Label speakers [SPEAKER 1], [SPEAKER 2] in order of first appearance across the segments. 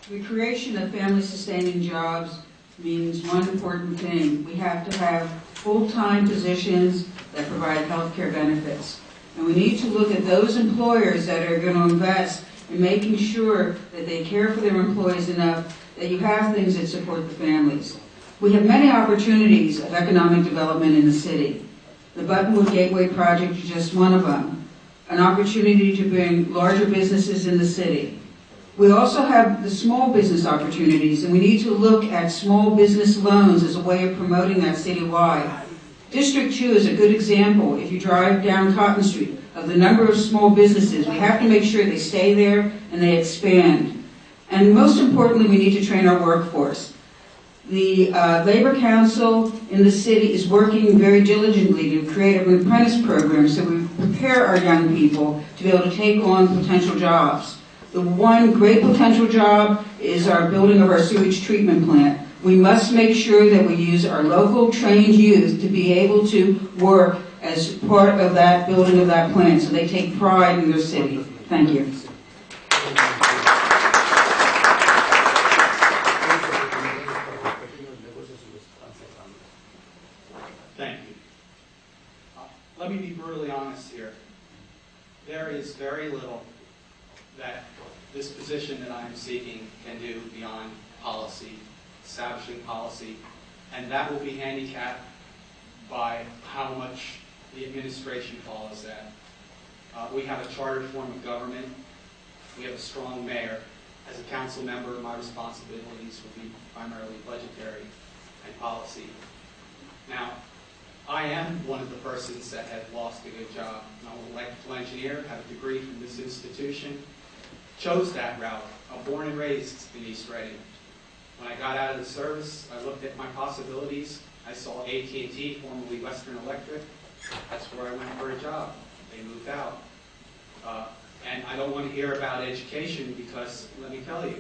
[SPEAKER 1] The creation of family-sustaining jobs means one important thing. We have to have full-time positions that provide health care benefits. And we need to look at those employers that are going to invest in making sure that they care for their employees enough that you have things that support the families. We have many opportunities of economic development in the city. The Buttonwood Gateway Project is just one of them, an opportunity to bring larger businesses in the city. We also have the small business opportunities, and we need to look at small business loans as a way of promoting that citywide. District 2 is a good example, if you drive down Cotton Street, of the number of small businesses. We have to make sure they stay there and they expand. And most importantly, we need to train our workforce. The Labor Council in the city is working very diligently to create an apprentice program so we prepare our young people to be able to take on potential jobs. The one great potential job is our building of our sewage treatment plant. We must make sure that we use our local trained youth to be able to work as part of that building of that plant so they take pride in their city. Thank you.
[SPEAKER 2] Thank you. Let me be brutally honest here. There is very little that this position that I am seeking can do beyond policy, establishing policy, and that will be handicapped by how much the administration follows that. We have a chartered form of government. We have a strong mayor. As a council member, my responsibilities will be primarily budgetary and policy. Now, I am one of the persons that have lost a good job. I'm an electrical engineer, have a degree from this institution, chose that route. I'm born and raised in East Reading. When I got out of the service, I looked at my possibilities. I saw AT&T, formerly Western Electric. That's where I went for a job. They moved out. And I don't want to hear about education because, let me tell you,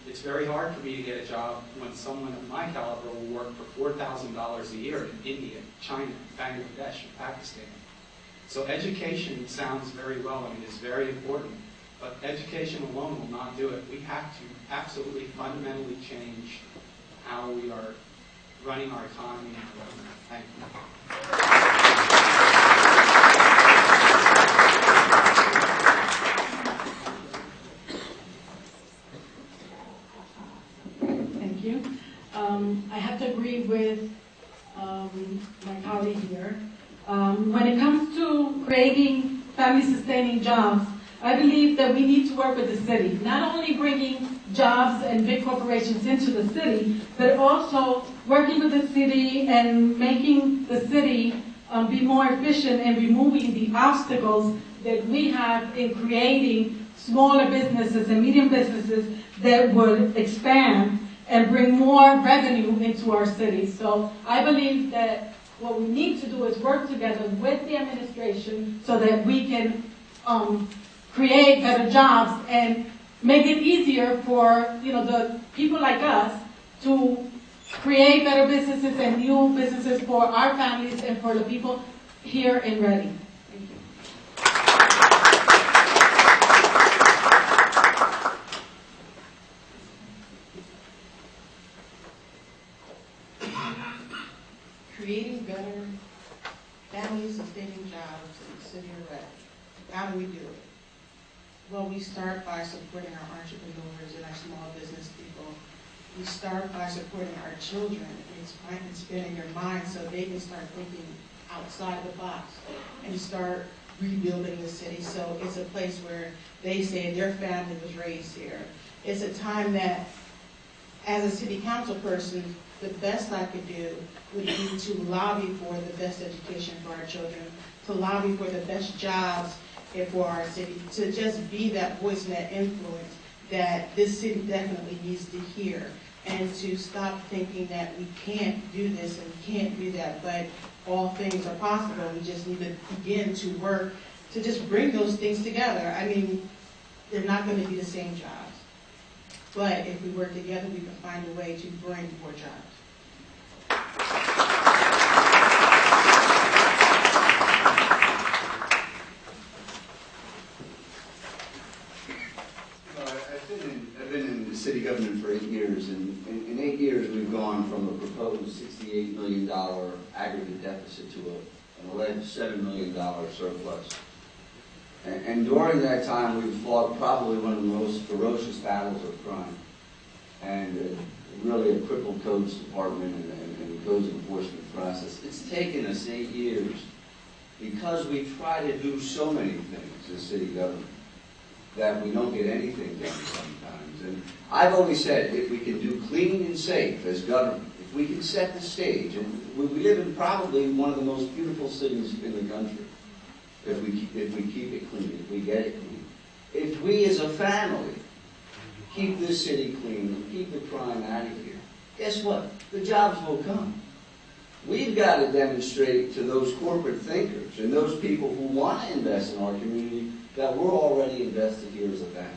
[SPEAKER 2] it's very hard for me to get a job when someone of my caliber will work for $4,000 a year in India, China, Bangladesh, and Pakistan. So education sounds very well and it is very important, but education alone will not do it. We have to absolutely fundamentally change how we are running our economy and government. Thank you.
[SPEAKER 3] I have to agree with my colleague here. When it comes to creating family-sustaining jobs, I believe that we need to work with the city, not only bringing jobs and big corporations into the city, but also working with the city and making the city be more efficient and removing the obstacles that we have in creating smaller businesses and medium businesses that would expand and bring more revenue into our city. So I believe that what we need to do is work together with the administration so that we can create better jobs and make it easier for the people like us to create better businesses and new businesses for our families and for the people here in Reading. Thank you.
[SPEAKER 4] Creating better family-sustaining jobs in the city of Reading. How do we do it? Well, we start by supporting our entrepreneurs and our small business people. We start by supporting our children and expanding their minds so they can start thinking outside the box and start rebuilding the city. So it's a place where they say their family was raised here. It's a time that, as a city council person, the best I could do would be to lobby for the best education for our children, to lobby for the best jobs for our city, to just be that voice and that influence that this city definitely needs to hear, and to stop thinking that we can't do this and we can't do that, but all things are possible. We just need to begin to work to just bring those things together. I mean, they're not going to be the same jobs, but if we work together, we can find a way to bring more jobs.
[SPEAKER 5] I've been in the city government for 8 years, and in 8 years we've gone from a proposed $68 million aggregate deficit to an alleged $7 million surplus. And during that time we've fought probably one of the most ferocious battles of crime, and really a crippled codes department and codes enforcement process. It's taken us 8 years because we try to do so many things as city government that we don't get anything done sometimes. And I've always said, if we can do clean and safe as government, if we can set the stage, and we live in probably one of the most beautiful cities in the country, if we keep it clean, if we get it clean. If we as a family keep this city clean and keep the crime out of here, guess what? The jobs will come. We've got to demonstrate to those corporate thinkers and those people who want to invest in our community that we're already invested here as a family.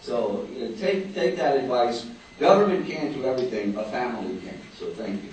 [SPEAKER 5] So take that advice. Government can't do everything, a family can. So thank you.